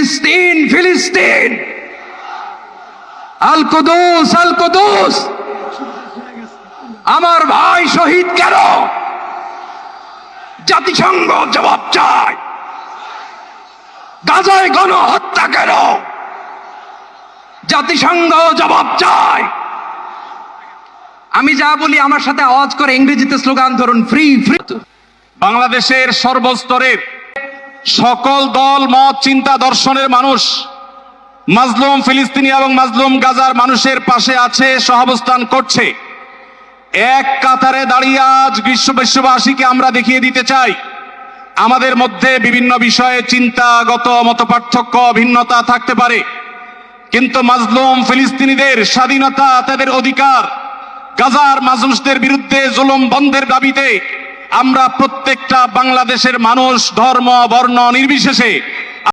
ফিলিস্তিন ফিলিস্তিন, আল কুদুস আল কুদুস। আমার ভাই শহীদ কেন? জাতিসংঘ জবাব চায়। গাজায় গণহত্যা কেন? জাতিসংঘ জবাব চায়। আমি যা বলি আমার সাথে আওয়াজ করে ইংরেজিতে স্লোগান ধরুন, ফ্রি ফ্রি। বাংলাদেশের সর্বস্তরের সকল দল, মত, চিন্তা, দর্শনের মানুষ মাজলুম ফিলিস্তিনি এবং মাজলুম গাজার মানুষের পাশে আছে, সহাবস্থান করছে। এক কাতারে দাঁড়িয়ে আজ বিশ্ববাসীকে আমরা দেখিয়ে দিতে চাই, আমাদের মধ্যে বিভিন্ন বিষয়ে চিন্তাগত মতপার্থক্য, ভিন্নতা থাকতে পারে, কিন্তু মাজলুম ফিলিস্তিনিদের স্বাধীনতা, তাদের অধিকার, গাজার মানুষদের বিরুদ্ধে জুলুম বন্ধের দাবিতে আমরা প্রত্যেকটা বাংলাদেশের মানুষ ধর্ম বর্ণ নির্বিশেষে